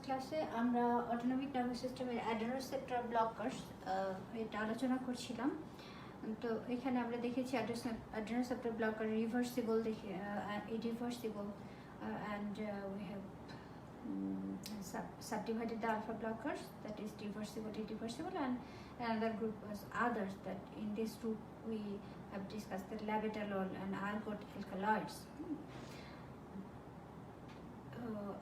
ক্লাসে আমরা autonomic nervous সিস্টেমের অ্যাডেনোসেপ্টার ব্লকার্স এটা আলোচনা করছিলাম। তো এখানে আমরা দেখেছি adrenoceptor blocker reversible irreversible and we have subdivided the alpha blockers, that is reversible, irreversible, and another group was others. That in this group we have discussed the labetalol and ergot alkaloids.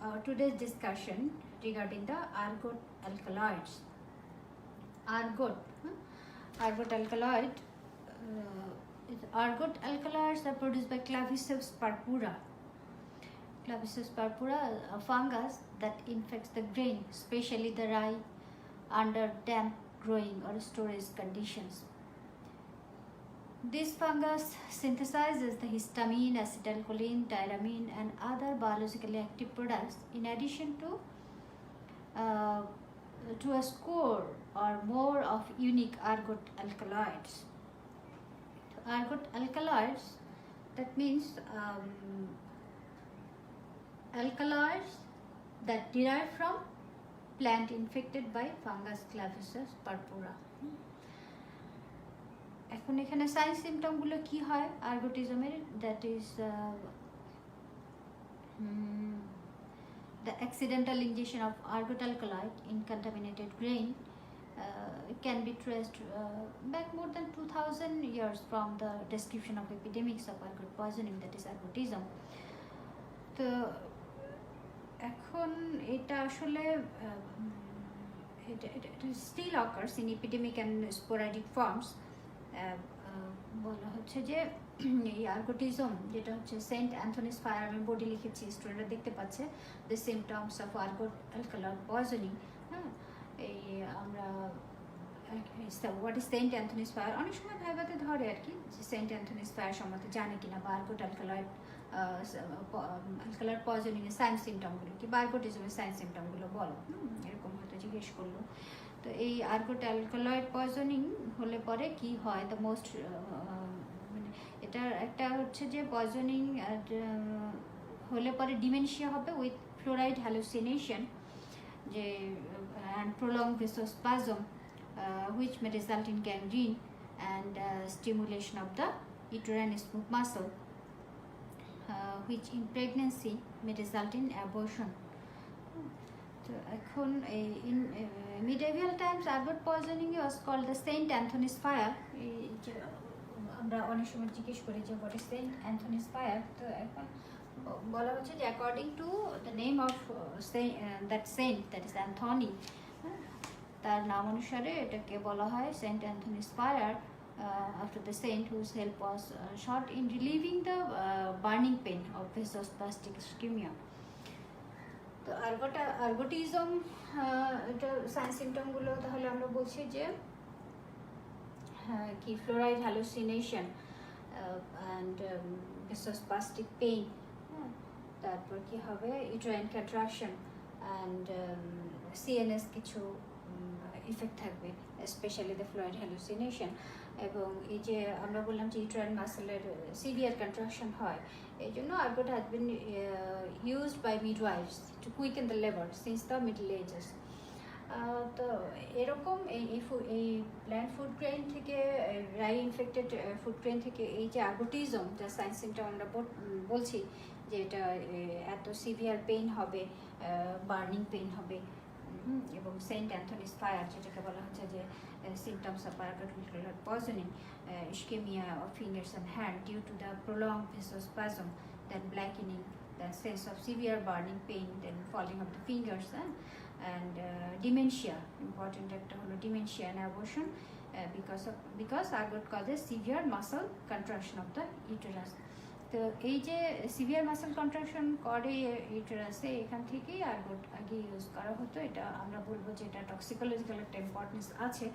Our today's discussion regarding the ergot alkaloids. Ergot alkaloid. Ergot alkaloids are produced by Claviceps purpura. Claviceps purpura, a fungus that infects the grain, especially the rye, under damp growing or storage conditions. This fungus synthesizes the histamine, acetylcholine, tyramine, and other biologically active products in addition to a score or more of unique ergot alkaloids. Ergot alkaloids, that means alkaloids that derive from plant infected by fungus Claviceps purpura. এখন এখানে sign সিমটমগুলো কি হয় আর্গোটিজমের, that is the accidental ingestion of ergot alkaloid in contaminated grain can be traced back more than 2000 years from the description of epidemics of ergot poisoning, that is ergotism. তো এখন এটা আসলে it still occurs in epidemic and sporadic forms. বলা হচ্ছে যে এই আর্গোটিজম যেটা হচ্ছে সেন্ট অ্যান্থনিস ফায়ার, আমি বোর্ডে লিখেছি, স্টুডেন্টরা দেখতে পাচ্ছে, the symptoms of ergot alkaloid poisoning. হ্যাঁ, এই আমরা what is Saint Anthony's fire, অনেক সময় ভাইভাতে ধরে আর কি, যে সেন্ট অ্যান্থনিস ফায়ার সম্বন্ধে জানে কিনা, বা আর্গট অ্যালকালয়েড পয়জনিং এর সাইন সিমটমগুলো কি, বা আর্গোটিজমের সাইন সিমটমগুলো বলো, এরকম হয়তো জিজ্ঞেস করলো। তো এই আর্গট অ্যালকালয়েড পয়জনিং হলে পরে কি হয়, দ্য মোস্ট মানে এটার একটা হচ্ছে যে পয়জনিং হলে পরে ডিমেনশিয়া হবে উইথ ফ্লোরাইড হ্যালুসিনেশন, যে and prolong vasospasm which may result in gangrene and stimulation of the uterine smooth muscle, which in pregnancy may result in abortion. তো এখন in medieval times ergot poisoning was called the Saint Anthony's fire. আমরা অনেক সময় জিজ্ঞেস করি যে what is Saint Anthony's fire, তো এখন বলা হচ্ছে যে according to the name of that saint, that is Anthony, তার নাম অনুসারে এটাকে বলা হয় Saint Anthony's fire, after the saint whose help was sought in relieving the burning pain of vasospastic ischemia. তো আর্গোটিজম এটা সাইন সিমটমগুলো তাহলে আমরা বলছি যে কি, ফ্লোরাইড হ্যালুসিনেশন অ্যান্ড ভেসোস্পাস্টিক পেইন, তারপর কি হবে ইউটেরাইন কন্ট্রাকশন অ্যান্ড সিএনএস কিছু ইফেক্ট থাকবে, স্পেশালি দ্য ফ্লোরাইড হ্যালুসিনেশন। এবং এই যে আমরা বললাম যে ইউটেরাইন মাসেলের সিভিয়ার কন্ট্রাকশন হয়, এই জন্য ergot has been used by midwives to quicken the labour since the Middle Ages. তো এরকম এই প্ল্যান্ট ফুড গ্রেইন থেকে, রাই ইনফেক্টেড ফুড গ্রেইন থেকে এই যে আর্গোটিজম, যা সাইন সিমটম আমরা বলছি যে এটা এত সিভিয়ার পেইন হবে, বার্নিং পেইন হবে, এবং সেন্ট অ্যান্থনিস ফায়ার যেটাকে বলা হচ্ছে যে symptoms of ergot alkaloid poisoning, ischemia of fingers and hand due to the prolonged vasospasm, then blackening, then sense of severe burning pain, then falling of the fingers, and dementia. Important একটা হলো dementia and abortion because ergot causes severe muscle contraction of the uterus. তো এই যে severe muscle contraction করে ইউটেরাসে, এখান থেকেই আর্গট আগে use করা হতো। এটা আমরা বলবো যে এটা টক্সিকোলজিক্যাল একটা ইম্পর্টেন্স আছে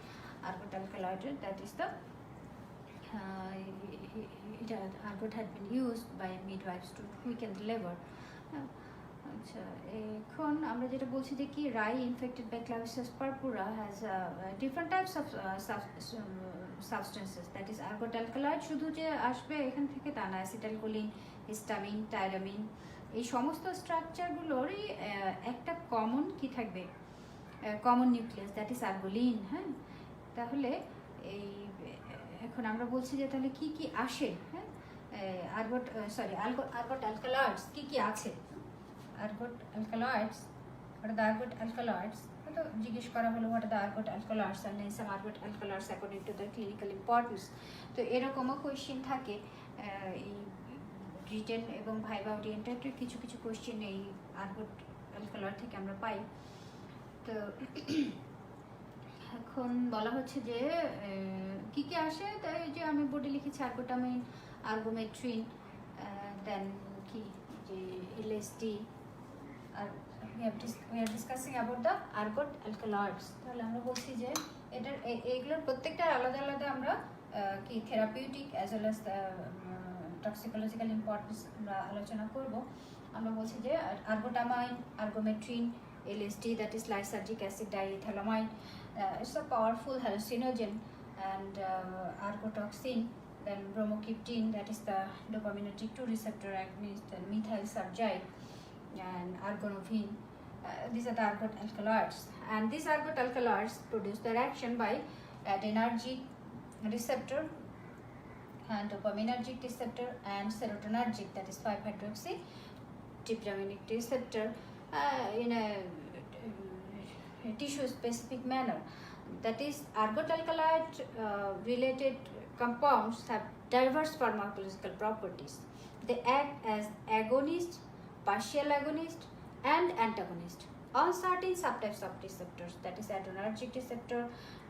আর্গট অ্যালকালয়েডের, that is the ergot had been used by midwives to quicken the labour. আচ্ছা, এখন আমরা যেটা বলছি যে কি, rye infected by Claviceps purpura has different types of substances, that is ergot alkaloid শুধু যে আসবে এখান থেকে তা না, acetylcholine, histamine, tyramine, এই সমস্ত স্ট্রাকচারগুলোরই একটা কমন কি থাকবে, কমন নিউক্লিয়াস, দ্যাট ইজ আর্গোলিন। হ্যাঁ, তাহলে এই এখন আমরা বলছি যে তাহলে কি কি আসে, হ্যাঁ, আর্গট অ্যালকালয়েডস কি কি আছে, আর্গট alkaloids, what are the argot alkaloids, তো জিজ্ঞেস করা হলো what are the argot alkaloids and then some argot alkaloids according to their clinical importance। তো এরকমও কোয়েশ্চেন থাকে এই রিটেন এবং ভাইভা ওরিয়েন্টেড কিছু কিছু কোয়েশ্চেন এই আর্গট অ্যালকালয়েড থেকে আমরা পাই। তো এখন বলা হচ্ছে যে কি কি আসে, তাই যে আমি বোর্ডে লিখেছি আর্গোটামিন, আর্গোমেট্রিন, দেন কি যে এলএসডি, আর we are discussing about the argot alkaloids। তাহলে আমরা বলছি যে এটার এইগুলোর প্রত্যেকটার আলাদা আলাদা আমরা কি therapeutic as well as toxicological importance আমরা আলোচনা করব। আমরা বলছি যে ergotamine, ergometrine, LSD that is lysergic acid diethylamine, it's a powerful hallucinogen, and argotoxin, then bromocriptine that is the dopaminergic 2 receptor agonist, and methyl sargide and argonovine. These are the argot alkaloids, and these argot alkaloids produce their action by adrenergic receptor and dopaminergic receptor and serotonergic that is 5-hydroxy dipaminergic receptor in a tissue specific manner. That is, argot alkaloid related compounds have diverse pharmacological properties. They act as agonist, partial agonist and antagonist on certain subtypes of receptors, that is adrenergic receptor,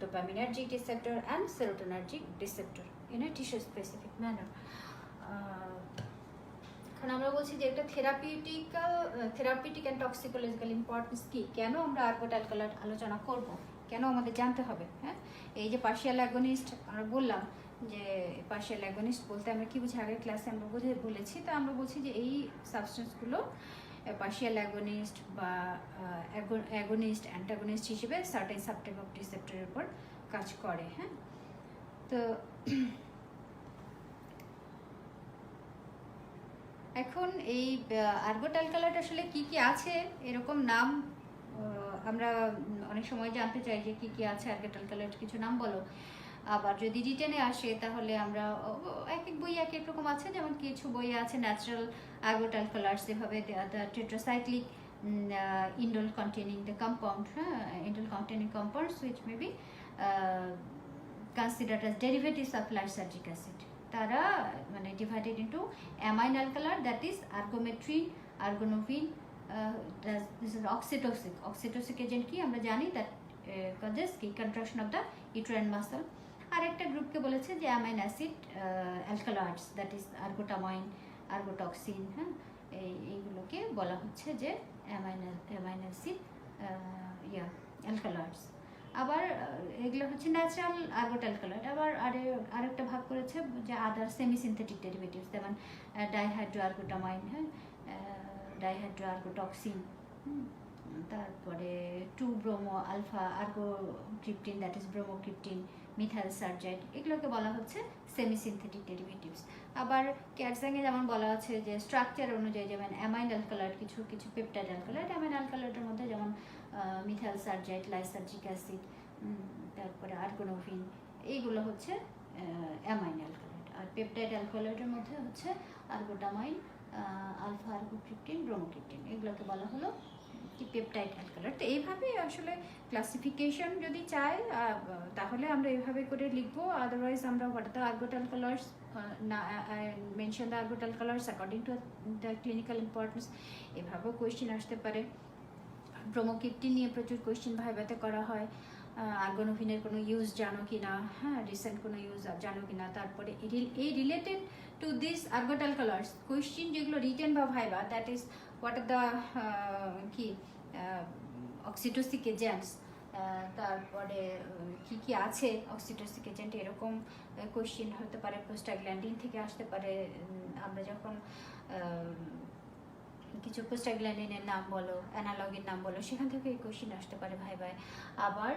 dopaminergic receptor and serotonergic receptor in a tissue specific manner. এখন আমরা বলছি যে একটা therapeutic and টক্সিকোলজিক্যাল importance কি, কেন আমরা আর্গট alkaloid আলোচনা করব, কেন আমাদের জানতে হবে। হ্যাঁ, এই যে পার্শিয়াল অ্যাগনিস্ট আমরা বললাম, যে পার্শিয়াল অ্যাগনিস্ট বলতে আমরা কি বুঝি, আগের ক্লাসে আমরা বলেছি। তো আমরা বলছি যে এই সাবস্টেন্সগুলো পার্শিয়াল অ্যাগনিস্ট বা অ্যাগনিস্ট অ্যান্টাগনিস্ট হিসেবে সার্টেন সাবটাইপ অফ রিসেপ্টরের উপর কাজ করে। হ্যাঁ, তো এখন এই আর্গট অ্যালকালয়েড আসলে কি কি আছে, এরকম নাম আমরা অনেক সময় জানতে চাই যে কি কি আছে আর্গট অ্যালকালয়েড, কিছু নাম বলো। আবার যদি রিটেনে আসে তাহলে আমরা এক এক বই এক এক রকম আছে, যেমন কিছু বই আছে ন্যাচারাল আর্গট অ্যালকালয়েডস, যেভাবে tetracyclic indole containing the compound, indole containing compounds which may be considered as derivatives of lysergic acid. তারা মানে divided into amine alkaloid, that is ergometrine, ergonovine, this is oxytocic agent কি আমরা জানি, that causes কি contraction of the uterine muscle. আর একটা গ্রুপকে বলেছে যে amine acid alkaloids, that is ergotamine, ergotoxine. হ্যাঁ, এইগুলোকে বলা হচ্ছে যে অ্যামাইন অ্যাসিড অ্যালকালয়েডস। আবার এগুলো হচ্ছে ন্যাচারাল আর্গট অ্যালকালয়েড। আবার আরেকটা ভাগ করেছে যে আদার সেমি সিনথেটিক ডেরিভেটিভস, যেমন ডাইহাইড্রো আর্গোটামাইন, হ্যাঁ, ডাইহাইড্রো আর্গোটক্সিন, তারপরে 2-ব্রোমো আলফা আর্গোক্রিপ্টিন, দ্যাট ইজ ব্রোমোক্রিপ্টিন, মিথাইল সার্জাইড, এগুলোকে বলা হচ্ছে সেমি সিনথেটিক ডেরিভেটিভস। আবার ক্যাটসাংয়ে যেমন বলা আছে যে স্ট্রাকচার অনুযায়ী, যেমন অ্যামাইন অ্যালকালয়েড, কিছু কিছু পেপটাইড অ্যালকালয়েড, অ্যামাইন অ্যালকালয়েডের মধ্যে যেমন মিথাইল সার্জাইড, লাইসার্জিক অ্যাসিড, তারপরে আর্গোনোভিন, এইগুলো হচ্ছে অ্যামাইন অ্যালকালয়েড। আর পেপটাইড অ্যালকালয়েডের মধ্যে হচ্ছে আর্গোটামাইন, আলফা আর্গোক্রিপ্টিন, ব্রোমোক্রিপ্টিন, এগুলোকে বলা হলো কি পেপটাইড অ্যালকালয়েড। তো এইভাবে আসলে ক্লাসিফিকেশন যদি চাই তাহলে আমরা এইভাবে করে লিখবো। আদারওয়াইজ আমরা what are the ergot alkaloids, mention the ergot alkaloids according to the clinical importance, এভাবেও কোয়েশ্চেন আসতে পারে। ব্রোমোক্রিপ্টিন নিয়ে প্রচুর কোয়েশ্চেন ভাইভাতে করা হয়। আর্গোনোভিনের কোনো ইউজ জানো কি না, হ্যাঁ, রিসেন্ট কোনো ইউজ জানো কি না। তারপরে এই related to this ergot alkaloids question যেগুলো রিটেন বা viva, that is what are the কি অক্সিটোসিক এজেন্টস, তারপরে কি কি আছে অক্সিটোসিক এজেন্ট, এরকম কোয়েশ্চেন হতে পারে। প্রোস্টাগ্ল্যান্ডিন থেকে আসতে পারে, আমরা যখন কিছু প্রোস্টাগ্ল্যান্ডিনের নাম বলো, অ্যানালগের নাম বলো, সেখান থেকে এই কোয়েশ্চেন আসতে পারে ভাই। আবার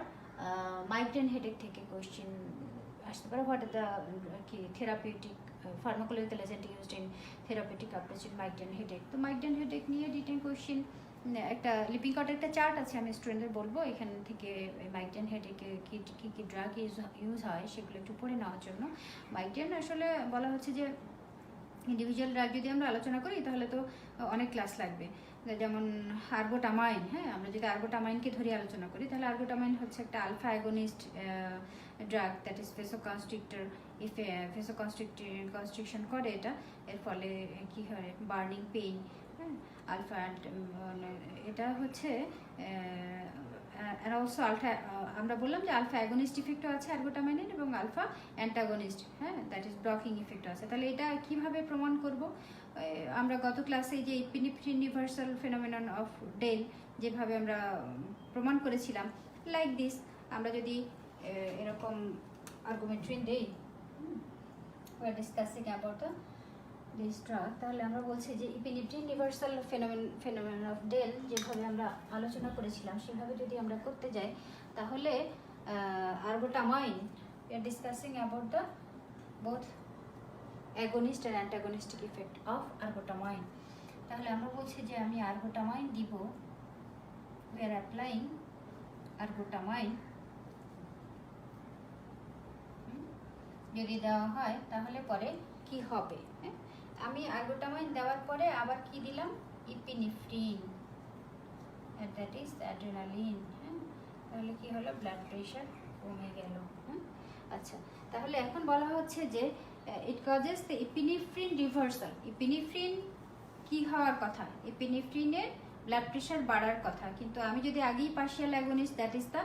মাইগ্রেন হেডেক থেকে কোয়েশ্চেন আসতে পারে। হোয়াট আর দ্য কি therapeutic pharmacological agent used in therapeutic approach in migraine headache. তো মাইগ্রেন হেডেক নিয়ে রিটেন কোয়েশ্চেন একটা লিপিং কটের একটা চার্ট আছে, আমি স্টুডেন্টদের বলবো এখান থেকে মাইগ্রেন হেডেকে কী কী কী ড্রাগ ইউজ হয় সেগুলো একটু পড়ে নেওয়ার জন্য। মাইগ্রেন আসলে বলা হচ্ছে যে ইন্ডিভিজুয়াল ড্রাগ যদি আমরা আলোচনা করি তাহলে তো অনেক ক্লাস লাগবে। যেমন আর্গোটামাইন, হ্যাঁ, আমরা যদি আর্গোটামাইনকে ধরে আলোচনা করি তাহলে আর্গোটামাইন হচ্ছে একটা alpha agonist drug, that is vasoconstrictor. Constriction করে এটা, এর ফলে কী হয়, বার্নিং পেইন, হ্যাঁ, আলফা এটা হচ্ছে অলসো আলফা। আমরা বললাম যে আলফা অ্যাগোনিস্ট ইফেক্টও আছে আর্গোটামাইনের এবং আলফা অ্যান্টাগোনিস্ট, হ্যাঁ, দ্যাট ইজ ব্লকিং ইফেক্টও আছে। তাহলে এটা কিভাবে প্রমাণ করব? আমরা গত ক্লাসে যে epinephrine universal phenomenon of del যেভাবে আমরা প্রমাণ করেছিলাম, লাইক দিস, আমরা যদি এরকম আর্গুমেন্ট্রিন দেই, we are discussing about this drug, তাহলে আমরা বলছি যে epinephrine universal phenomenon of del যেভাবে আমরা আলোচনা করেছিলাম সেভাবে যদি আমরা করতে যাই তাহলে আর্গোটামাইন, we are discussing about the both agonist and antagonistic effect of argotamine. তাহলে আমরা বলছি যে আমি আর্গোটামাইন দিব, we are applying argotamine, যদি দেওয়া হয় তাহলে পরে কি হবে? আমি আর্গোটামাইন দেওয়ার পরে আবার কি দিলাম? ইপিনেফ্রিন, দ্যাট ইজ অ্যাড্রেনালিন, হ্যাঁ, তাহলে কি হলো? ব্লাড প্রেশার কমে গেল। হ্যাঁ, আচ্ছা, তাহলে এখন বলা হচ্ছে যে it causes the epinephrine reversal. Epinephrine কি হওয়ার কথা? ইপিনেফ্রিনের ব্লাড প্রেশার বাড়ার কথা, কিন্তু আমি যদি আগেই partial agonist that is the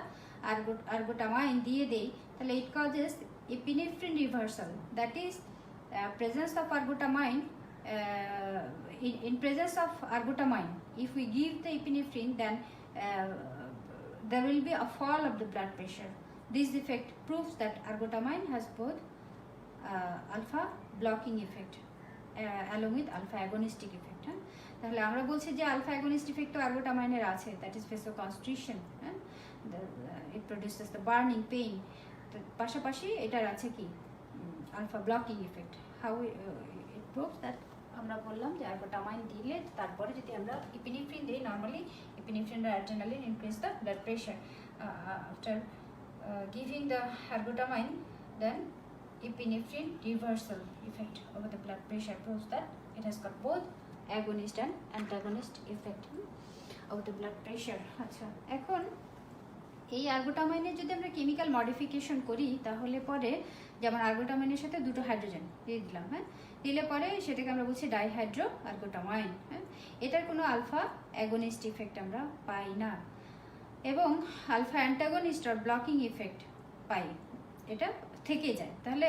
ergotamine দিয়ে দেই তাহলে it causes epinephrine reversal, that is presence of argotamine, in presence of argotamine, if we give the epinephrine then there will be a fall of the blood pressure. This effect proves that argotamine has both alpha blocking effect along with alpha agonistic effect. তাহলে আমরা বলছি যে alpha agonist effect তো আর্গোটামাইনের আছে, that is vasoconstriction, হ্যাঁ, it produces the burning pain. পাশাপাশি এটার আছে কি alpha blocking effect. How it proves that? আমরা বললাম যে আর্গোটামাইন দিলে তারপরে যদি আমরা ইপিনেফ্রিন দিই, নর্মালি ইপিনেফ্রিন আর adrenaline increase the blood pressure. After giving the ergotamine then epinephrine reversal effect over the blood pressure proves that it has got both agonist and antagonist effect over the blood pressure. আচ্ছা, এখন এই আর্গোটামাইনের যদি আমরা chemical modification করি তাহলে পরে যেমন আর্গোটামাইনের সাথে দুটো হাইড্রোজেন দিয়ে দিলাম, হ্যাঁ, দিলে পরে সেটাকে আমরা বলছি ডাইহাইড্রো আর্গোটামাইন। হ্যাঁ, এটার কোনো আলফা অ্যাগোনিস্ট ইফেক্ট আমরা পাই না এবং আলফা অ্যান্টাগোনিস্ট আর ব্লকিং ইফেক্ট পাই, এটা থেকে যায়। তাহলে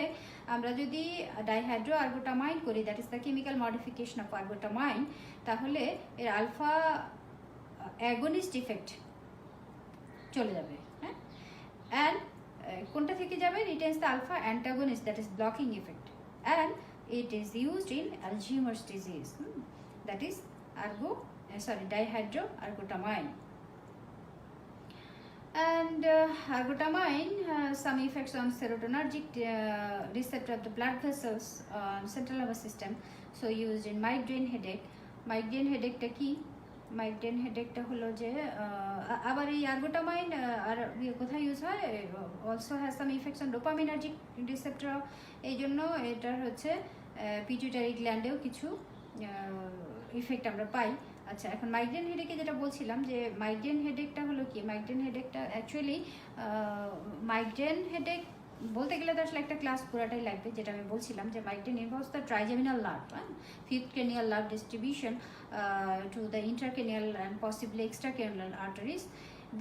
আমরা যদি ডাইহাইড্রো আর্গোটামাইন করি, that is the chemical modification of ergotamine, তাহলে এর আলফা অ্যাগোনিস্ট ইফেক্ট চলে যাবে, হ্যাঁ, অ্যান্ড কোনটা থেকে যাবে? Retains the alpha antagonist that is blocking effect, and it is used in Alzheimer's disease, that is dihydroergotamine. And argotamine has some effects on serotonergic receptor of the blood vessels on central nervous system, so used in migraine headache. Migraine headache টা কি? Migraine হেডেকটা হলো যে আবার এই আর্গোটামাইন আর কোথায় use হয়? Also has some effects on dopaminergic receptor, এই জন্য এটার হচ্ছে পিটুইটারি গ্ল্যান্ডেও কিছু ইফেক্ট আমরা পাই। আচ্ছা, এখন মাইগ্রেন হেডেকে যেটা বলছিলাম যে মাইগ্রেন হেডেকটা হলো কি? মাইগ্রেন হেডেকটা অ্যাকচুয়ালি মাইগ্রেন হেডেক বলতে গেলে তো আসলে একটা ক্লাস পুরাটাই লাগবে, যেটা আমি বলছিলাম যে migraine involves the trigeminal nerve, fifth cranial nerve distribution to the intracranial and possibly extracranial arteries.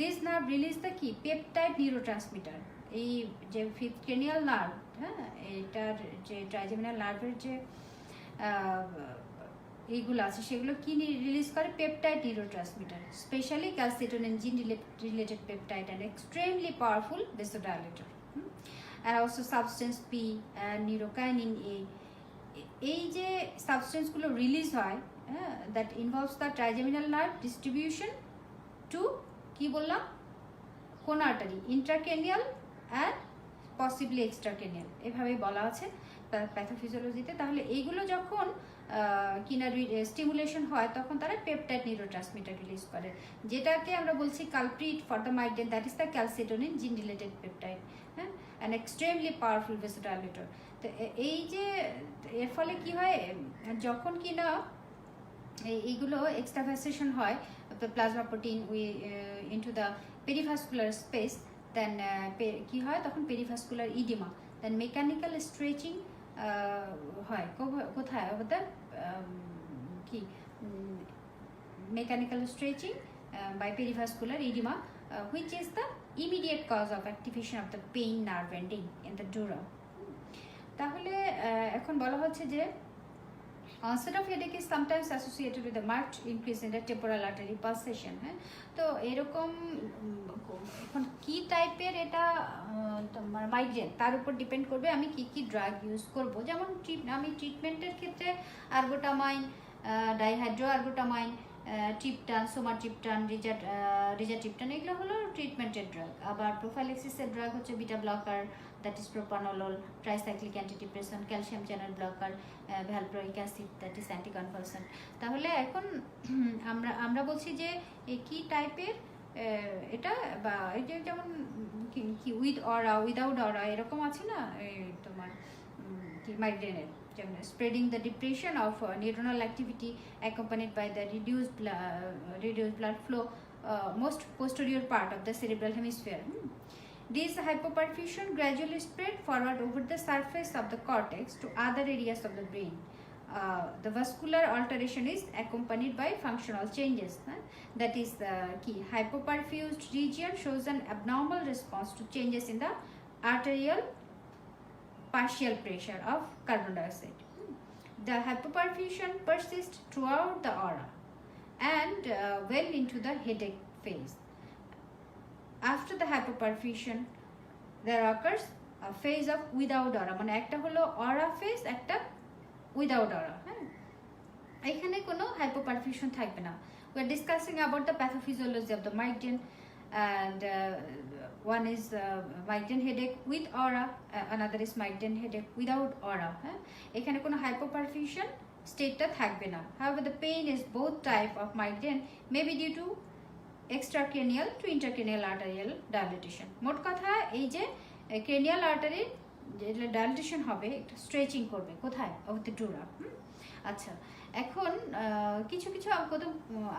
This nerve release the কি peptide neurotransmitter. এই যে ফিফথ ক্রেনিয়াল নার্ভ, হ্যাঁ, এটার যে ট্রাইজেমিনাল নার্ভের যে এইগুলো আছে সেগুলো কি রিলিজ করে? Peptide neurotransmitter, specially calcitonin gene related peptide and extremely powerful vasodilator, and also substance P and neurokinin A. এই যে সাবস্টেন্সগুলো রিলিজ হয়, that involves the trigeminal nerve distribution to কি বললাম? কোন artery? Intracranial and possibly extracranial এভাবেই বলা আছে প্যাথোফিজিওলজিতে। তাহলে এইগুলো যখন কিনা স্টিমুলেশন হয় তখন তারা পেপটাইড নিউরোট্রান্সমিটার রিলিজ করে, যেটাকে আমরা বলছি culprit for the migraine, that is the calcitonin gene related peptide, হ্যাঁ, অ্যান্ড এক্সট্রিমলি পাওয়ারফুল ভেসোডাইলেটর। তো এই যে এর ফলে কি হয়, যখন কিনা এইগুলো এক্সট্রাভাসেশন হয় plasma protein into the perivascular space, then কি হয় তখন perivascular oedema, then mechanical stretching হয় কোথায় ওদের কি mechanical stretching by perivascular edema, which is the immediate cause of activation of the pain nerve ending in the dura. তাহলে এখন বলা হচ্ছে যে onset of headache is sometimes associated with a marked increase in the temporal artery pulsation, হ্যাঁ। তো এরকম এখন কি টাইপের এটা তোমার মাইগ্রেন তার উপর ডিপেন্ড করবে আমি কি কি ড্রাগ ইউজ করব। যেমন আমি ট্রিটমেন্টের ক্ষেত্রে আর্গোটামাইন, ডাইহাইড্রো আর্গোটামাইন, ট্রিপটান, সোমাট্রিপটান, রিজাট্রিপটান, এগুলো হলো ট্রিটমেন্টের ড্রাগ। আবার প্রোফাইলেক্সিসের ড্রাগ হচ্ছে beta blocker, that is প্রোপানোলল, tricyclic antidepressant, calcium channel blocker, valproic acid, that is anticonvulsant. তাহলে এখন আমরা বলছি যে এই কি টাইপের এটা, বা এই যে যেমন কি উইথ অরা, উইদাউট অরা এরকম আছে না তোমার কি মাইগ্রেনের, যেমন spreading the depression of neuronal activity accompanied by the reduced blood flow most posterior part of the cerebral hemisphere. This hypoperfusion gradually spread forward over the surface of the cortex to other areas of the brain. The vascular alteration is accompanied by functional changes. That is the key. Hypoperfused region shows an abnormal response to changes in the arterial partial pressure of carbon dioxide. The hypoperfusion persists throughout the aura and well into the headache phase. After the hypoperfusion, there occurs a phase of without aura. মানে একটা হলো aura phase, একটা without aura, হ্যাঁ। এখানে কোনো hypoperfusion থাকবে না। We are discussing about the pathophysiology of the migraine, and one is migraine headache with aura, another is migraine headache without aura, হ্যাঁ। এখানে কোনো hypoperfusion স্টেটটা থাকবে না। However, the pain is both type of migraine may be due to extracranial to intracranial arterial dilatation. মোট কথা এই যে cranial artery যে dilatation হবে, একটা স্ট্রেচিং করবে কোথায়, of the dura। আচ্ছা, এখন কিছু কিছু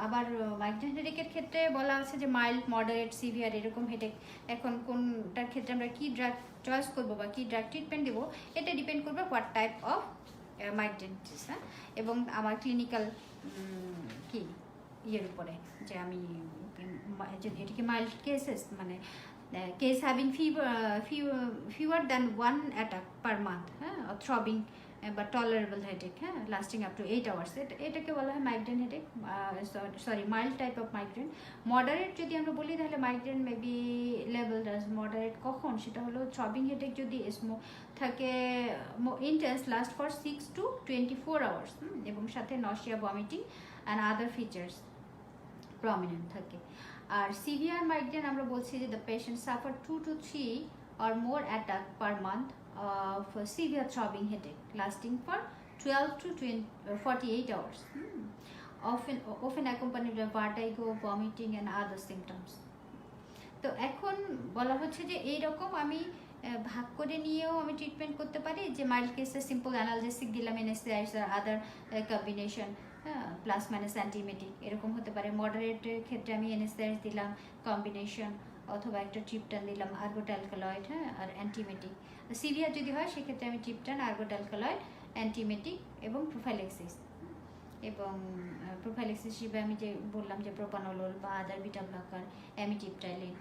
আবার মাইগ্রেন হেডেকের ক্ষেত্রে বলা আছে যে মাইল্ড, মডারেট, সিভিয়ার এরকম হেডেক। এখন কোনটার ক্ষেত্রে আমরা কি ড্রাগ চয়েস করবো বা কি ড্রাগ ট্রিটমেন্ট দেবো, এটা ডিপেন্ড করবে হোয়াট টাইপ অফ মাইগ্রেনিটিস, হ্যাঁ, এবং আমার ক্লিনিক্যাল কি ইয়ের উপরে, যে আমি এটাকে মাইল্ড কেসেস মানে case having fever than 1 attack per month, হ্যাঁ, থ্রবিং বা টলারেবল হেডেক, হ্যাঁ, লাস্টিং আপ টু 8 আওয়ার্স, এটাকে বলা হয় migraine headache, sorry mild type of migraine. Moderate যদি আমরা বলি তাহলে migraine maybe level does moderate কখন, সেটা হলো থ্রবিং হেডেক যদি থাকে intense last for 6 to 24 hours, এবং সাথে nausea, vomiting and other features prominent থাকে। আর সিভিয়ার মাইগ্রেন আমরা বলছি যে the patient suffer 2 to 3 or more attack per month of severe throbbing headache lasting for 12 to 48 hours, often accompanied by vertigo, vomiting and other symptoms. তো এখন বলা হচ্ছে যে এইরকম আমি ভাগ করে নিয়েও আমি ট্রিটমেন্ট করতে পারি, যে মাইল্ড কেসে সিম্পল অ্যানালজেসিক দিলাম, এনএসআইস আর আদার কম্বিনেশন, প্লাস মাইনাস অ্যান্টিমেটিক এরকম হতে পারে। মডারেটের ক্ষেত্রে আমি এনএসআইস দিলাম কম্বিনেশন, অথবা একটা ট্রিপটান দিলাম, আর্গোটালকালয়েড, হ্যাঁ, আর অ্যান্টিমেটিক। সিভিয়ার যদি হয় সেক্ষেত্রে আমি ট্রিপটান, আর্গোটালকালয়েড, অ্যান্টিমেটিক এবং প্রোফাইলেক্সিস। এবং প্রোফাইলেক্সিস হিসেবে আমি যে বললাম যে প্রোপানোলল বা আদার বিটা ব্লকার, অ্যামিটিপটাইলিন,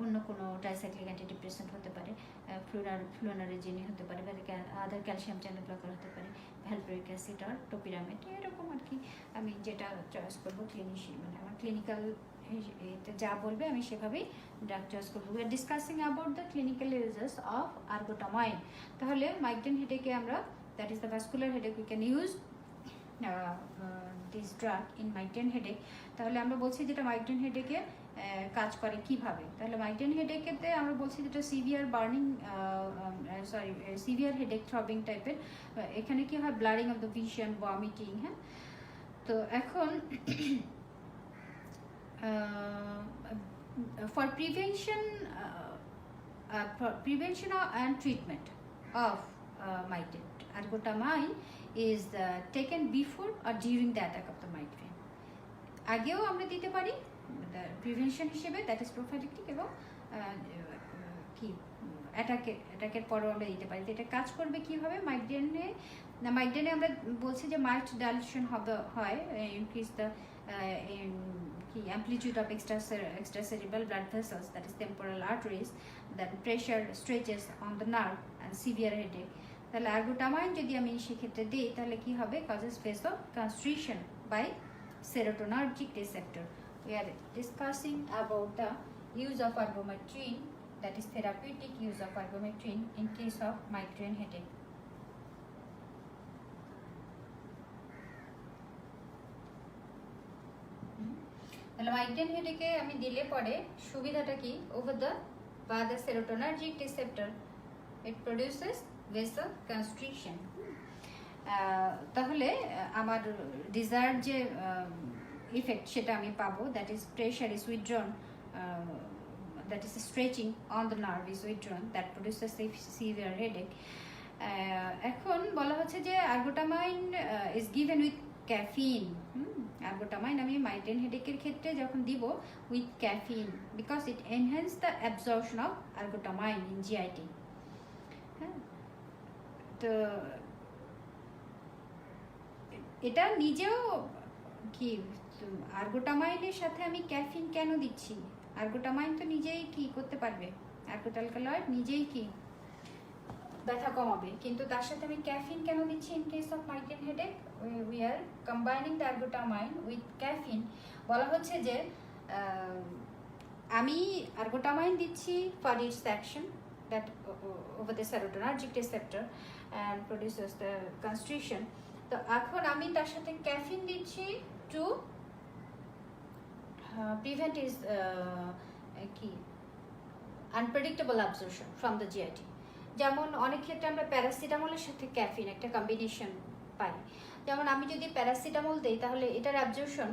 অন্য কোনো ট্রাইসাইক্লিক অ্যান্টিডিপ্রেসেন্ট হতে পারে, ফ্লুনারেজিনি হতে পারে, বা আদার ক্যালসিয়াম চ্যানেল ব্লকার হতে পারে, ভ্যালপ্রোইক অ্যাসিড আর টোপিরামেট, এরকম আর কি আমি যেটা চয়েস করবো ক্লিনিশিয়ান, মানে আমার ক্লিনিক্যাল যা বলবে আমি সেভাবেই ড্রাগ চয়েস করবো। We are discussing about the clinical uses of ergotamine. তাহলে মাইগ্রেন হেডেকে আমরা, that is the vascular headache, we can use this drug in migraine headache. তাহলে আমরা বলছি যেটা মাইগ্রেন হেডেকে কাজ করে কিভাবে। তাহলে মাইগ্রেন হেডেকেতে আমরা বলছি যেটা severe burning severe headache throbbing টাইপের। এখানে কি হয়, blurring of the vision, vomiting. হ্যাঁ, তো এখন for prevention and treatment of migraine, ergotamine is taken before or during the attack of the migraine. আগেও আমরা দিতে পারি প্রিভেনশন হিসেবে, দ্যাট ইজ প্রোফাইলেক্টিক, এবং কি অ্যাটাকের পরও আমরা দিতে পারি। এটা কাজ করবে কীভাবে মাইগ্রেনে আমরা বলছি যে মাইল্ড ডাইলেশন হয়, ইনক্রিজ দ্য কি amplitude of extracerebral blood vessels, that is temporal arteries, then pressure stretches on the nerve and severe headache. তাহলে আর্গোটামাইন যদি আমি সেক্ষেত্রে দিই তাহলে কি হবে, causes vasoconstriction by serotonergic receptor. We are discussing about the use of argometrine, that is therapeutic use of argometrine in case of migraine headache. তাহলে migraine হেডেকে আমি দিলে পরে সুবিধাটা কি, ওভার দ্য বা the serotonergic receptor it produces vasoconstriction. তাহলে আমার ডিজায়ার্ড যে ইফেক্ট সেটা আমি পাবো, that is pressure is withdrawn, that is stretching on the nerve is withdrawn, that produces severe headache. এখন বলা হচ্ছে যে ergotamine is given with caffeine. Ergotamine আমি মাইগ্রেন হেডেকের ক্ষেত্রে যখন দিব with caffeine, because it enhance the absorption of আর্গোটামাইন in GIT. হ্যাঁ, তো এটা নিজেও কি, আর্গোটামাইনের সাথে আমি ক্যাফিন কেন দিচ্ছি, আর্গোটামাইন তো নিজেই কি করতে পারবে, আর্গোটালকালয়েড নিজেই কি ব্যথা কমাবে, কিন্তু তার সাথে আমি ক্যাফিন কেন দিচ্ছি in case of migraine headache. We are combining the ergotamine with caffeine. বলা হচ্ছে যে আমি আর্গোটামাইন দিচ্ছি for its action that over the serotonergic receptor and produces the constriction. তো এখন আমি তার সাথে ক্যাফিন দিচ্ছি টু প্রিভেন্ট ইজ কি unpredictable absorption from the GIT. যেমন অনেক ক্ষেত্রে আমরা প্যারাসিটামলের সাথে ক্যাফিন একটা কম্বিনেশন পাই। যেমন আমি যদি প্যারাসিটামল দিই তাহলে এটার অ্যাবজর্পশন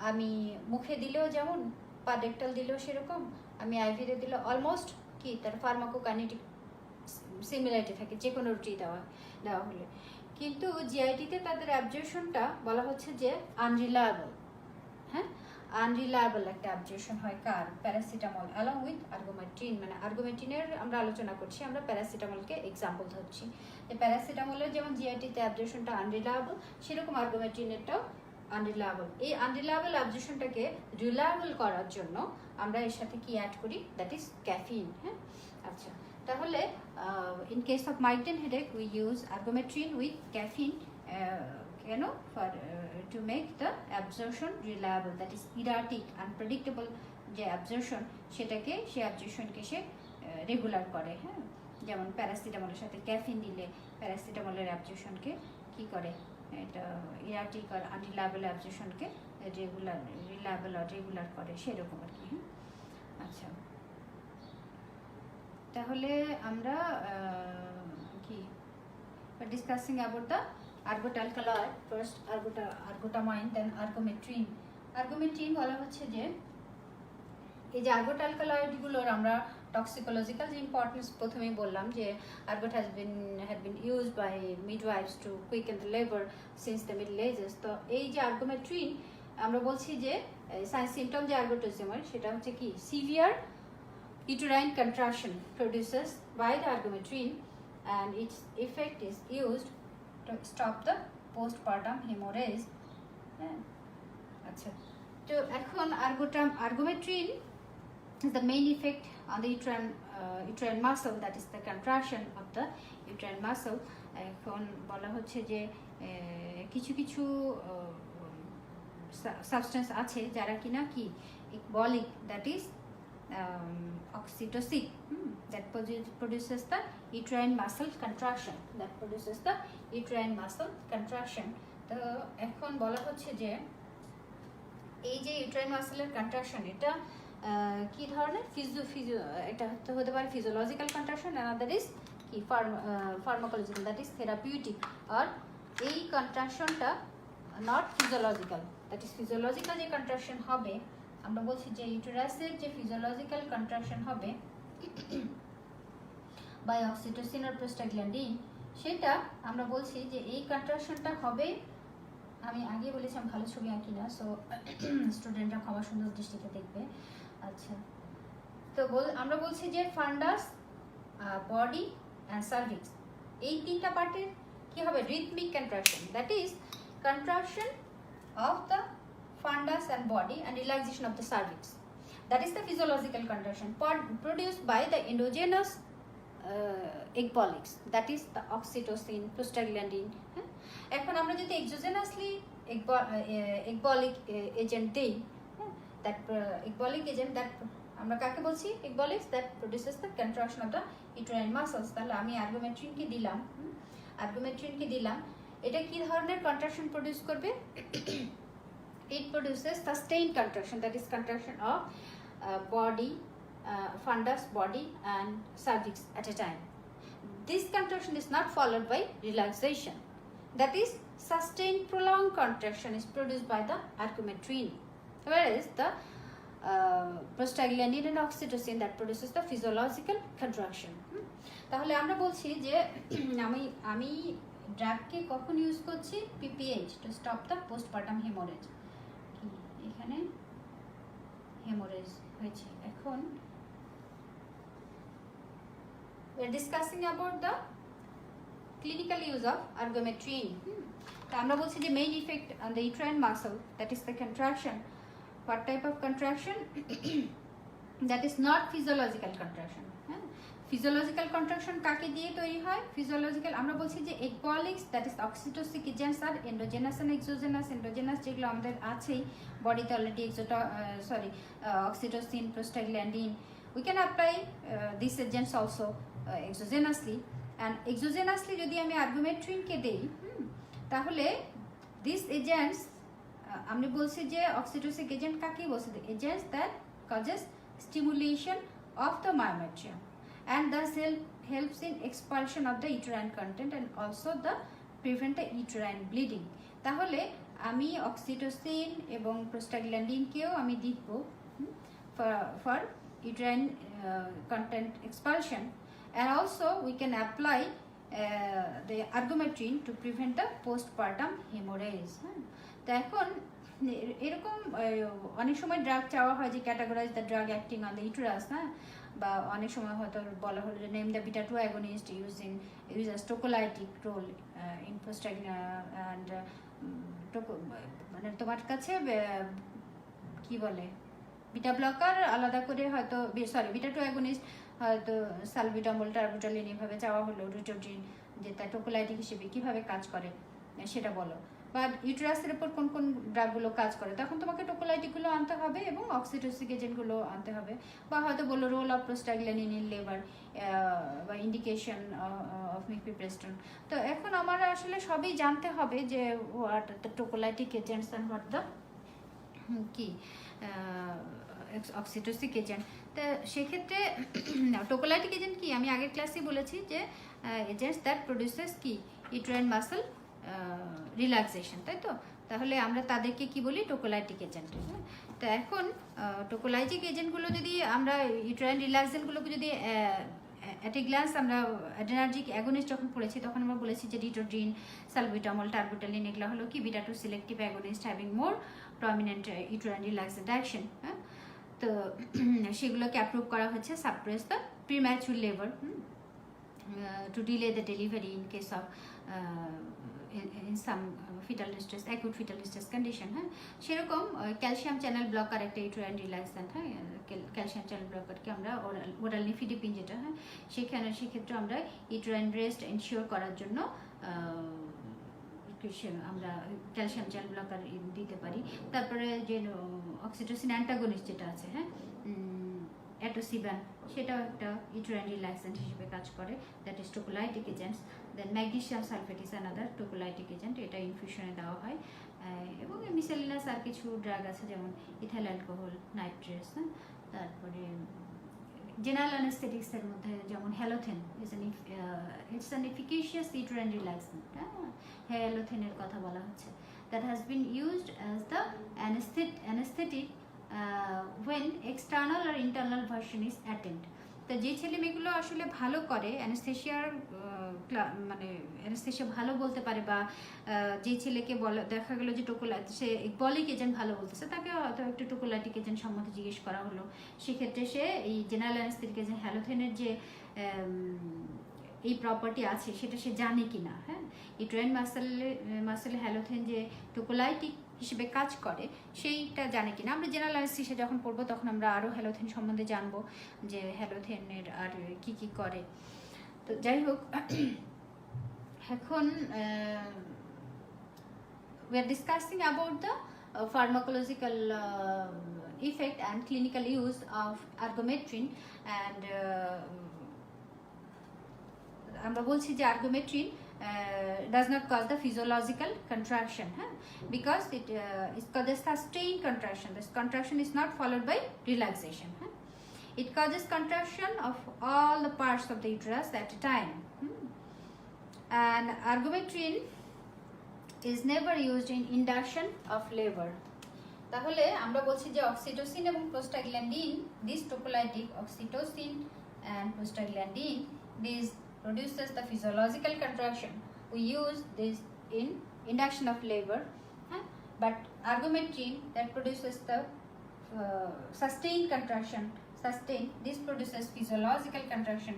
আমি মুখে দিলেও যেমন, পা ডেক্টাল দিলেও সেরকম, আমি আইভিতে দিলেও অলমোস্ট কি তার ফার্মাকোকাইনেটিক সিমিলারিটি থাকে যে কোনো রুটি দেওয়া হলে। কিন্তু জিআইটিতে তাদের অ্যাবজর্পশনটা বলা হচ্ছে যে আনরিলায়েবল। হ্যাঁ, আনরিলায়েবল একটা অ্যাবজর্পশন হয় কার, প্যারাসিটামল অ্যালং উইথ আর্গোমেট্রিন। মানে আর্গোমেট্রিনের আমরা আলোচনা করছি, আমরা প্যারাসিটামলকে এক্সাম্পল ধরছি যে প্যারাসিটামলের যেমন জিআইটিতে অ্যাবজর্পশনটা আনরিলায়েবল, সেরকম আর্গোমেট্রিনেরটাও আনরিলায়েবল। এই আনরিলায়েবল অ্যাবজর্পশনটাকে রিলায়েবল করার জন্য আমরা এর সাথে কি অ্যাড করি, দ্যাট ইজ ক্যাফিন। হ্যাঁ, আচ্ছা, তাহলে in case of migraine headache we use ergometrine with caffeine কেন, for to make the absorption reliable, that is erratic unpredictable যে অ্যাবজর্পশন সেটাকে, সে অ্যাবজর্পশনকে সে রেগুলার করে। হ্যাঁ, যেমন প্যারাসিটামলের সাথে ক্যাফিন দিলে প্যারাসিটামলের অ্যাবজর্পশনকে কি করে, এটা ইরাটিক আর আনরিলায়েবল অ্যাবজর্পশনকে রিলায়েবল আর রেগুলার করে, সেরকম আর কি। হ্যাঁ, আচ্ছা, তাহলে আমরা কি ডিসকাসিং অ্যাবাউট দ্য আর্গোটালকালয়েড, ফার্স্ট আর্গোটামাইন, দেন আর্গোমেট্রিন। আর্গোমেট্রিন বলা হচ্ছে যে এই যে আর্গোটালকালয়েডগুলোর আমরা টক্সিকোলজিক্যাল যে ইম্পর্টেন্স প্রথমেই বললাম যে আর্গোট had been used by midwives to quicken the labor since the Middle Ages. তো এই যে আর্গোমেট্রিন আমরা বলছি যে সিমটম যে আর্গোটিজমের সেটা হচ্ছে কি, severe uterine contraction produces by the argometrine, and its effect is used to stop the postpartum hemorrhage. আচ্ছা, তো এখন argometrine is the main effect on the uterine muscle, that is the contraction of the uterine muscle. এখন বলা হচ্ছে যে কিছু কিছু substance আছে যারা কিনা কি বলিক, that is oxytocin, that produces the uterine muscle contraction, that produces the uterine muscle contraction. তো এখন বলা হচ্ছে যে এই যে ইউট্রাইন মাসেলের কন্ট্রাকশন, এটা কি ধরনের এটা হতে পারে ফিজিওলজিক্যাল কন্ট্রাকশন, অ্যানাদার ইজ কি ফার্মাকোলজিক্যাল, দ্যাট ইজ থেরাপিউটিক। আর এই কন্ট্রাকশনটা not physiological, that is physiological যে কন্ট্রাকশন হবে, আমরা বলছি যে ইউটেরাসের যে ফিজিওলজিক্যাল কন্ট্রাকশন হবে বাই অক্সিটোসিন আর প্রোস্টাগ্ল্যান্ডিন, সেটা আমরা বলছি যে এই কন্ট্রাকশনটা হবে, আমি আগে বলেছিলাম ভালো ছবি আঁকি না, সো স্টুডেন্টরা ক্ষমা সুন্দর দৃষ্টিতে দেখবে। আচ্ছা, তো আমরা বলছি যে ফান্ডাস, বডি অ্যান্ড সার্ভিক্স, এই তিনটা পার্টের কি হবে rhythmic contraction, that is contraction of the fundus and body and relaxation of the cervix. That is the physiological contraction produced by the endogenous ecbolics, that is the oxytocin, prostaglandin. এখন আমরা যদি exogenously ecbolic agent দেই, that ecbolic agent that আমরা কাকে বলছি ecbolics that produces the contraction of the uterine muscles, তাহলে আমি আর্গোমেট্রিন কি দিলাম, এটা কি ধরনের কন্ট্রাকশন প্রডিউস করবে? It produces sustained contraction, that is contraction of body, fundus, body and cervix at a time. This contraction is not followed by relaxation, that is sustained prolonged contraction is produced by the argometrine, whereas the prostaglandin and oxytocin that produces the physiological contraction. তাহলে আমরা বলছি যে আমি ড্রাগকে কখন use করছি? PPH, to stop the postpartum hemorrhage. এখানে haemorrhage হয়েছে। এখন we are discussing about the clinical use of argometrine. তো আমরা বলছি যে main effect on the uterine muscle, that is the contraction. What type of contraction? That is not physiological contraction. Physiological contraction কাকে দিয়ে তৈরি হয়? ফিজিওলজিক্যাল আমরা বলছি যে ecbolics, that is oxytocin agents are endogenous and exogenous. endogenous যেগুলো আমাদের আছেই বডিতে already, oxytocin, prostaglandin. We can apply these agents also exogenously, and exogenously যদি আমি argometrine কে দেই, তাহলে these agents আমি বলছি যে oxytocin agent কাকে বলছি? agents that causes stimulation of the myometrium and thus helps in expulsion of the uterine content and also the prevent the uterine bleeding. তাহলে আমি অক্সিটোসিন এবং প্রোস্টাগ্ল্যান্ডিন কেও আমি দিব for uterine content expulsion, and also we can apply the argometrine to prevent the postpartum hemorrhage. তো এখন এরকম অনেক সময় ড্রাগ চাওয়া হয় যে categorise the drug acting on the uterus, বা অনেক সময় হয়তো বলা হলো যে name the beta 2 agonist uses tocolytic role in and মানে তোমার কাছে কি বলে বিটা ব্লকার আলাদা করে হয়তো বিটা 2 agonist হয়তো সালবিটামল, টার্বিটালিন এভাবে চাওয়া হলো, রিটোড্রিন, যে তার টোকোলাইটিক হিসেবে কিভাবে কাজ করে সেটা বলো, বা ইউটেরাসের উপর কোন কোন ড্রাগগুলো কাজ করে, তখন তোমাকে টোকোলাইটিকগুলো আনতে হবে এবং অক্সিটোসিন এজেন্টগুলো আনতে হবে, বা হয়তো বললো role of prostaglandin in labour বা ইন্ডিকেশন অফ মিফেপ্রেস্টন। তো এখন আমার আসলে সবই জানতে হবে যে what the tocolytic agents and what the কি অক্সিটোসিন এজেন্ট। তো সেক্ষেত্রে টোকোলাইটিক এজেন্ট কি, আমি আগের ক্লাসে বলেছি যে এজেন্টস দ্যাট প্রডিউসেস কি ইউটেরাইন মাসল রিল্যাক্সেশন, তাই তো? তাহলে আমরা তাদেরকে কি বলি? টোকোলাইটিক এজেন্ট। তো এখন টোকোলাইটিক এজেন্টগুলো যদি আমরা ইউটেরাইন রিল্যাক্সেন্টগুলোকে যদি অ্যাট এ গ্লান্স আমরা অ্যাড্রেনার্জিক অ্যাগনিস্ট যখন পড়েছি তখন আমরা বলেছি যে রিটোড্রিন, সালবিটামল, টার্বিটালিন এগুলো হলো কি বিটা 2 সিলেক্টিভ অ্যাগনিস্ট হ্যাভিং মোর প্রমিনেন্ট ইউটেরাইন রিল্যাক্সেন্ট অ্যাকশন। তো সেগুলোকে অ্যাপ্রুভ করা হচ্ছে suppress the premature labour two delay the delivery in case of in some fetal distress, acute fetal distress condition. সেরকম ক্যালসিয়াম চ্যানেল ব্লকার একটা uterine relaxant, calcium channel ব্লকারকে আমরা oral nifedipine যেটা, সেক্ষেত্রে আমরা ইউটেরাইন রেস্ট এনশিওর করার জন্য আমরা calcium channel blocker দিতে পারি। তারপরে যে অক্সিটোসিন অ্যান্টাগনিস্ট যেটা আছে, অ্যাটোসিবান, সেটাও একটা ইউটেরাইন রিল্যাক্সেন্ট হিসেবে কাজ করে, that is tocolytic agents. Then magnesium sulphate is another tocolytic agent, এটা ইনফিউশনে দেওয়া হয়। এবং মিসেলিনাস আর কিছু ড্রাগ আছে যেমন ইথাইল অ্যালকোহল, নাইট্রেটস, তারপরে জেনারেল অ্যানেস্থেটিক্সের মধ্যে যেমন halothane it's an efficacious uterine relaxant. হ্যালোথেনের কথা বলা হচ্ছে, that has been used as the anaesthetic when external or internal version is attained। তো যে ছেলে মেয়েগুলো আসলে ভালো করে অ্যানেস্থেশিয়ার মানে অ্যানেস্থেশিয়া ভালো বলতে পারে, বা যে ছেলেকে বলা দেখা গেলো যে সে বলিক এজেন্ট ভালো বলতেছে, তাকে হয়তো একটু টোকোলাইটিক এজেন্ট সম্বন্ধে জিজ্ঞেস করা হলো, সেক্ষেত্রে সে এই জেনারেল অ্যানেস্থেটিক এজেন্ট হ্যালোথেনের যে এই প্রপার্টি আছে সেটা সে জানে কি না। হ্যাঁ, ইউটেরাইন মাসেলে হ্যালোথেন যে টোকোলাইটিক হিসেবে কাজ করে সেইটা জানে কিনা। আমরা জেনারেল অ্যানেস্থেসিয়া যখন পড়বো তখন আমরা আরও হ্যালোথেন সম্বন্ধে জানবো যে হ্যালোথেনের আর কি কি করে। তো যাই হোক, এখন we are discussing about the pharmacological effect and clinical use of argometrin, and আমরা বলছি যে argometrin does not cause the physiological contraction, because it causes sustained contraction. This contraction is not followed by relaxation. It causes contraction of all the parts of the uterus at a time. And argometrin is never used in induction of labor. তাহলে আমরা বলছি যে oxytocin এবং prostaglandin, this tocolytic oxytocin and prostaglandin, these produces the physiological contraction. We use this in induction of labor, but argometrin that produces the sustained contraction, this produces physiological contraction,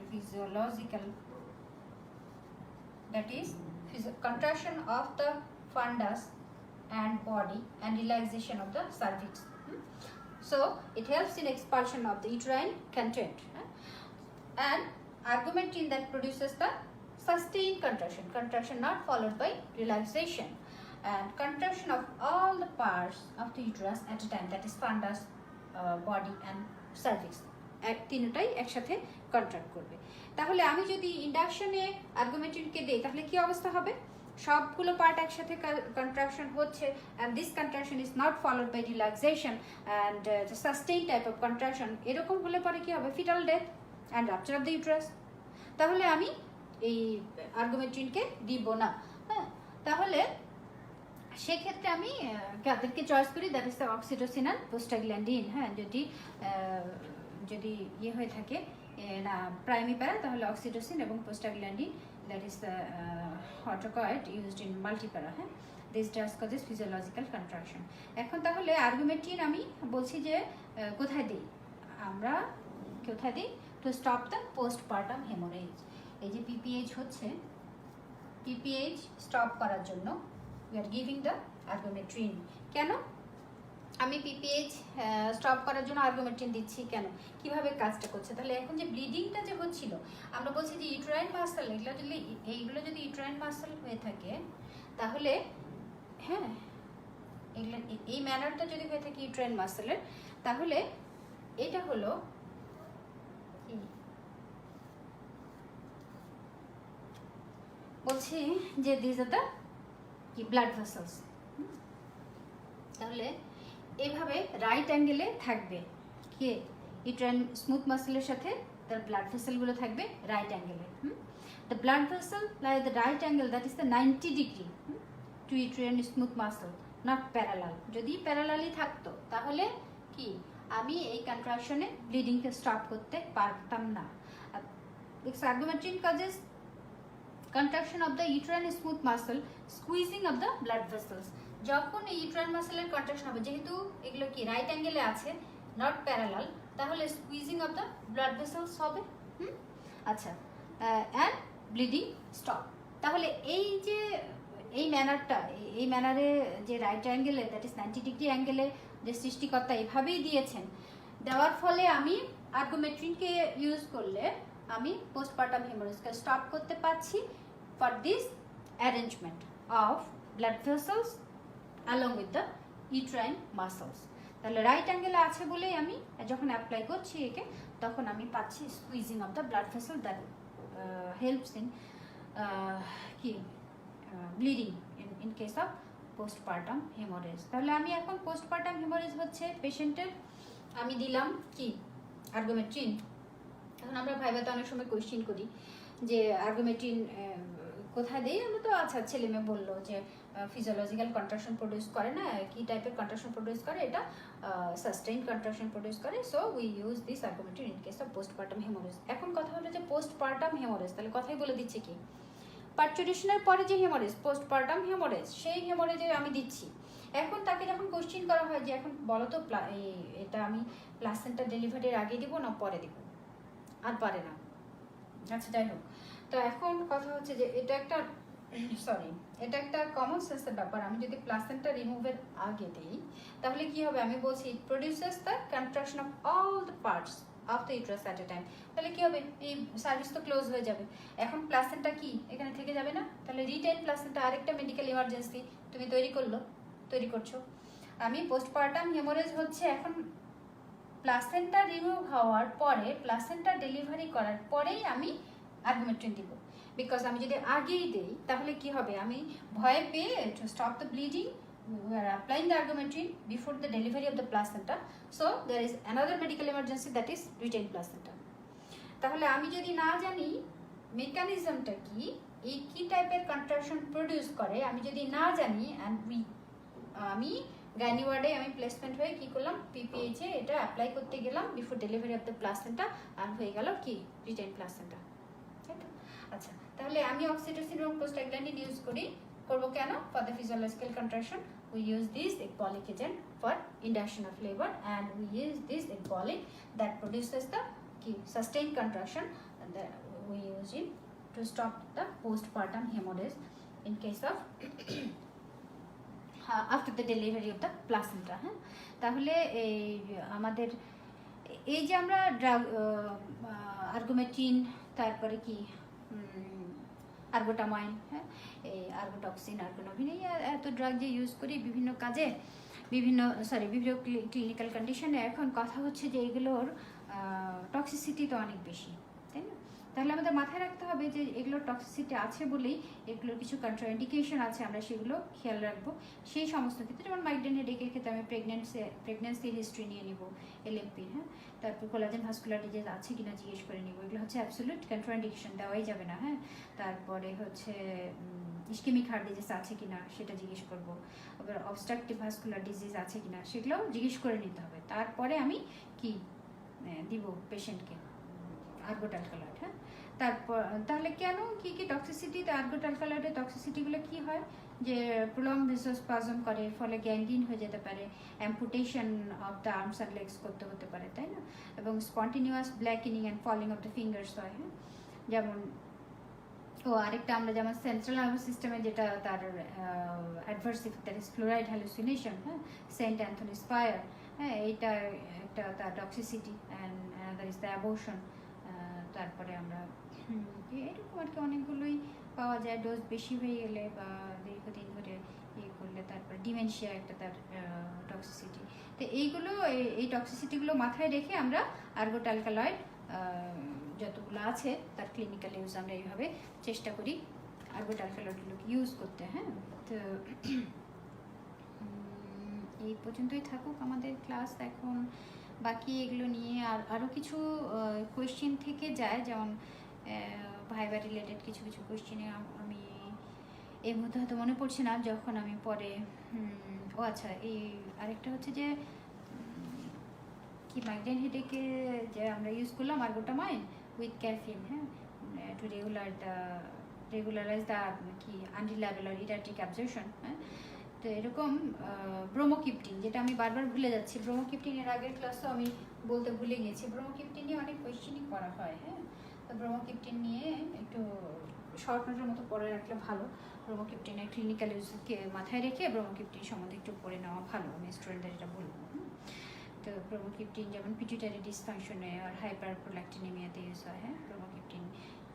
that is contraction of the fundus and body and relaxation of the cervix. So it helps in expulsion of the uterine content, and argometrin that produces the sustained contraction not followed by relaxation, and contraction of all the parts of the uterus at a time, that is fundus, body and cervix, তিনটাই একসাথে contract করবে। তাহলে আমি যদি ইন্ডাকশনে আর্গুমেন্টিনকে দেই তাহলে কি অবস্থা হবে? সবগুলো পার্ট একসাথে কন্ট্রাকশন হচ্ছে, and this contraction is not followed by relaxation and the sustained type of contraction, এরকম হলে পরে কি হবে? fetal death and rupture of the uterus। তাহলে আমি এই আর্গুমেন্টিনকে দিব না। হ্যাঁ, তাহলে সেক্ষেত্রে আমি কাদেরকে চয়েস করি? দ্যাট ইজ দ্য অক্সিটোসিন আর প্রোস্টাগ্ল্যান্ডিন। হ্যাঁ, যদি ইয়ে হয়ে থাকে না প্রাইমিপ্যারা, তাহলে অক্সিটোসিন এবং prostaglandin, that is the autacoid used in multipara. হ্যাঁ, this does causes physiological contraction. এখন তাহলে আর্গুমেন্টিন আমি বলছি যে কোথায় দিই? আমরা কোথায় দিই? To stop the postpartum haemorrhage. এই যে পিপিএইচ হচ্ছে, পিপিএইচ স্টপ করার জন্য we are giving the argometrin। কেন আমি পিপিএইচ স্টপ করার জন্য আর্গুমেন্টিন দিচ্ছি? কেন, কিভাবে কাজটা করছে? তাহলে এখন যে ব্লিডিংটা যে হচ্ছিল, আমরা বলছি যে ইউটেরাইন মাসল, এইগুলো যদি ইউটেরাইন মাসল হয়ে থাকে তাহলে, হ্যাঁ, এগুলো এই ম্যানারটা যদি হয়ে থাকে ইউটেরাইন মাসলের, তাহলে এটা হলো বলছি যে this are the blood vessels. তাহলে এইভাবে রাইট অ্যাঙ্গেলে থাকবে কে? ইউটেরাইন স্মুথ মাসলের সাথে তার ব্লাড ভেসেলগুলো থাকবে রাইট অ্যাঙ্গেলে। The blood vessel lie the right angle, that is the 90 degree to uterine smooth muscle, not parallel. যদি প্যারালালি থাকতো তাহলে কি আমি এই কন্ট্রাকশনে ব্লিডিংকে স্টপ করতে পারতাম না। আর্গুমেন্টিন causes contraction of the uterine smooth muscle, squeezing of the blood vessels। যখন এই ইউটেরাইন মাসলের কন্ট্রাকশন হবে, যেহেতু এগুলো কি রাইট অ্যাঙ্গেলে আছে, নট প্যারালাল, তাহলে squeezing of the blood vessels হবে। আচ্ছা, অ্যান্ড ব্লিডিং স্টপ। তাহলে এই যে এই ম্যানারে যে রাইট অ্যাঙ্গেলে, দ্যাট ইজ 90 ডিগ্রি অ্যাঙ্গেলে যে সৃষ্টিকর্তা এভাবেই দিয়েছেন, দেওয়ার ফলে আমি আর্গুমেন্টিনকে ইউজ করলে আমি পোস্টপার্টাম হেমোরেজকে স্টপ করতে পারছি for this arrangement of blood vessels along with the uterine muscles। তাহলে রাইট অ্যাঙ্গেলে আছে বলেই আমি যখন অ্যাপ্লাই করছি একে, তখন আমি পাচ্ছি squeezing of the blood vessel that helps in কি bleeding in case of postpartum haemorrhage. তাহলে আমি এখন পোস্টপার্টাম হেমোরেজ হচ্ছে পেশেন্টের আমি দিলাম কি আর্গোমেট্রিন। এখন আমরা ভাইভাতে অনেক সময় কোয়েশ্চেন করি যে আর্গোমেট্রিন কোথায় দেই, আমরা তো আচ্ছা ছেলে মেয়ে বললো যে ফিজিওলজিক্যাল কন্ট্রাকশন প্রডিউস করে না, কি টাইপের কন্ট্রাকশন প্রডিউস করে, এটা সাস্টেইন কন্ট্রাকশন প্রডিউস করে, so we use this ergometrine in case of postpartum haemorrhage. এখন কথা হলো যে পোস্টপার্টাম হেমোরেজ, তাহলে কথাই বলে দিচ্ছে কি পার্চুরেশনের পরে যে হেমোরেজ পোস্টপার্টাম হেমোরেজ, সেই হেমোরেজে আমি দিচ্ছি। এখন তাকে যখন কোশ্চেন করা হয় যে এখন বলো তো এটা আমি প্লাসেন্টা ডেলিভারির আগে দিব না পরে দিব, আর পারে না। আচ্ছা যাই হোক, তো এখন কথা হচ্ছে যে এটা একটা কমন সেন্সের ব্যাপার। আমি যদি প্লাসেন্টা রিমুভের আগে দিই তাহলে কি হবে, আমি বলছি it produces the contraction of all the parts of the uterus at a time. তাহলে কি হবে, এই সার্ভিস তো ক্লোজ হয়ে যাবে। এখন প্লাসেন্টা কি এখানে থেকে যাবে না, তাহলে রিটেন প্লাসেন্টা আরেকটা মেডিকেল ইমার্জেন্সি তুমি তৈরি করছো। আমি পোস্টপার্টাম হেমোরেজ হচ্ছে এখন প্লাসেন্টা রিমুভ হওয়ার পরে, প্লাসেন্টা ডেলিভারি করার পরেই আমি আর্গুমেন্ট্রিন দিব। বিকজ আমি যদি আগেই দিই তাহলে কি হবে, আমি ভয় পেয়ে to stop the bleeding we are applying the argometrin before the delivery of the placenta, so there is another medical emergency, that is retained placenta. তাহলে আমি যদি না জানি মেকানিজমটা কি, এই কি টাইপের কন্ট্রাকশন প্রডিউস করে, আমি যদি না জানি আমি গাইনি ওয়ার্ডে আমি প্লেসমেন্ট হয়ে কি করলাম, পিপিএইচ এ এটা অ্যাপ্লাই করতে গেলাম before delivery of the placenta, আর হয়ে গেল কি রিটেইন প্লাসেন্টা, তাই তো? আচ্ছা, তাহলে আমি অক্সিটোসিন এবং প্রোস্টাগ্ল্যান্ডিন ইউজ করবো কেন? For the physiological contraction we use this ecbolic agent for induction of labor, and we use this ecbolic that produces the sustained contraction, and we use it to stop the postpartum hemorrhage in case of after the delivery of the placenta. হ্যাঁ, তাহলে এই আমাদের এই যে আমরা drug আর্গোমেটিন, তারপরে কি আর্গোটামাইন, হ্যাঁ, এই আর্গোটক্সিন, আর্গোনভিন, এই এত ড্রাগ যে ইউজ করি বিভিন্ন কাজে, বিভিন্ন ক্লিনিক্যাল কন্ডিশনে। এখন কথা হচ্ছে যে এগুলোর টক্সিসিটি তো অনেক বেশি, তাই না? তাহলে আমাদের মাথায় রাখতে হবে যে এগুলোর টক্সিসিটি আছে বলেই এগুলোর কিছু কন্ট্রাইন্ডিকেশন আছে, আমরা সেগুলো খেয়াল রাখবো সেই সমস্ত ক্ষেত্রে। যেমন মাইগ্রেন হেডেকের ক্ষেত্রে আমি প্রেগনেন্সির হিস্ট্রি নিয়ে নিব, এলএমপি, হ্যাঁ, তারপর কোলাজেন ভাস্কুলার ডিজিজ আছে কিনা জিজ্ঞেস করে নিব, এগুলো হচ্ছে অ্যাবসলিউট কন্ট্রাইন্ডিকেশন, দেওয়াই যাবে না, হ্যাঁ। তারপরে হচ্ছে ইসকেমিক হার্ট ডিজিজ আছে কিনা সেটা জিজ্ঞেস করব, আবার অবস্ট্রাকটিভ ভাস্কুলার ডিজিজ আছে কিনা সেগুলোও জিজ্ঞেস করে নিতে হবে। তারপরে আমি কি দিব পেশেন্টকে আর্গোটালকালয়েড, হ্যাঁ। তারপর তাহলে কেন কি কি টক্সিসিটি, আর্গোটালকালয়েডের টক্সিসিটিগুলো কি হয়, যে প্রলং ভেসোস্পাজম করে, ফলে গ্যাংগ্রিন হয়ে যেতে পারে, amputation of the arms and legs করতে হতে পারে, তাই না? এবং spontaneous blackening and falling of the fingers হয়, হ্যাঁ। যেমন আরেকটা আমরা যেমন সেন্ট্রাল নার্ভাস সিস্টেমে যেটা তার adverse effect, that is fluoride hallucination, হ্যাঁ, সেন্ট অ্যান্থনিস ফায়ার, হ্যাঁ, এইটা একটা তার toxicity, and that is the abortion. তারপরে আমরা এরকম আর কি অনেকগুলোই পাওয়া যায়, ডোজ বেশি হয়ে গেলে বা দীর্ঘদিন ধরে ইয়ে করলে। তারপরে ডিমেনশিয়া একটা তার টক্সিসিটি। তো এই টক্সিসিটিগুলো মাথায় রেখে আমরা আর্গোটালকালয়েড যতগুলো আছে তার ক্লিনিক্যাল ইউজ আমরা এইভাবে চেষ্টা করি আর্গোটালকালয়েডগুলোকে ইউজ করতে, হ্যাঁ। তো এই পর্যন্তই থাকুক আমাদের ক্লাস। এখন বাকি এগুলো নিয়ে আরও কিছু কোয়েশ্চেন থেকে যায়, যেমন ভাইবা রিলেটেড কিছু কোয়েশ্চেনে আমি এই মুহূর্তে হয়তো মনে পড়ছে না, যখন আমি পরে আচ্ছা, এই আরেকটা হচ্ছে যে কি মাইগ্রেন হেডেকে যে আমরা ইউজ করলাম আর্গোটামাইন উইথ ক্যাফিন, হ্যাঁ, টু রেগুলারাইজ দ্য কি আনরিলায়েবল আর ইরাটিক অ্যাবজর্পশন, হ্যাঁ। তো এরকম ব্রোমোকিপটিন, যেটা আমি বারবার ভুলে যাচ্ছি, ব্রোমোকিপটিনের আগের ক্লাসও আমি বলতে ভুলে গেছি, ব্রোমোকিপটিন নিয়ে অনেক কোয়েশ্চেনই করা হয়, হ্যাঁ। তো ব্রোমোকিপটিন নিয়ে একটু শর্ট নোটের মতো পড়ে রাখলে ভালো। ব্রোমোকিপটিনের ক্লিনিক্যাল ইউজকে মাথায় রেখে ব্রোমোকিপটিন সম্বন্ধে একটু পড়ে নেওয়া ভালো, আমি স্টুডেন্টদের এটা বলবো। তো ব্রোমোকিপটিন যেমন পিটুইটারি ডিসফাংশনে আর হাইপারপ্রোল্যাক্টিনেমিয়াতে ইউজ হয়, হ্যাঁ। ব্রোমোকিপটিন,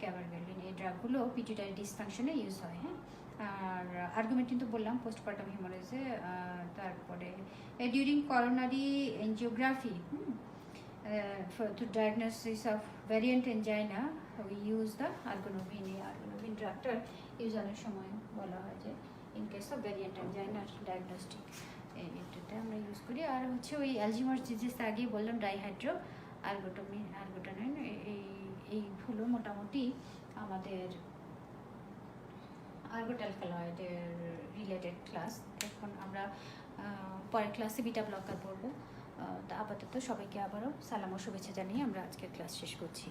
ক্যাবারগালিন, এই ড্রাগগুলো পিটুইটারি ডিসফাংশনে ইউজ হয়, হ্যাঁ। আর আর্গুমেন্টিন তো বললাম পোস্টপার্টাম হেমোরেজে। তারপরে during coronary angiography, to diagnosis of variant angina, we use the argonovin. Argonovin drugটা ইউজ অনেক সময় বলা হয় যে in case of variant angina diagnostic এটাতে আমরা ইউজ করি। আর হচ্ছে ওই অ্যালজিমার্স ডিজিজ আগে বললাম ডাইহাইড্রো আর্গোটানিন, এই হলো মোটামুটি আমাদের আর্গোটালকালয়েডের রিলেটেড ক্লাস। এখন আমরা পরের ক্লাসে বিটা ব্লকার পড়বো। তা আপাতত সবাইকে আবারও সালাম ও শুভেচ্ছা জানিয়ে আমরা আজকের ক্লাস শেষ করছি।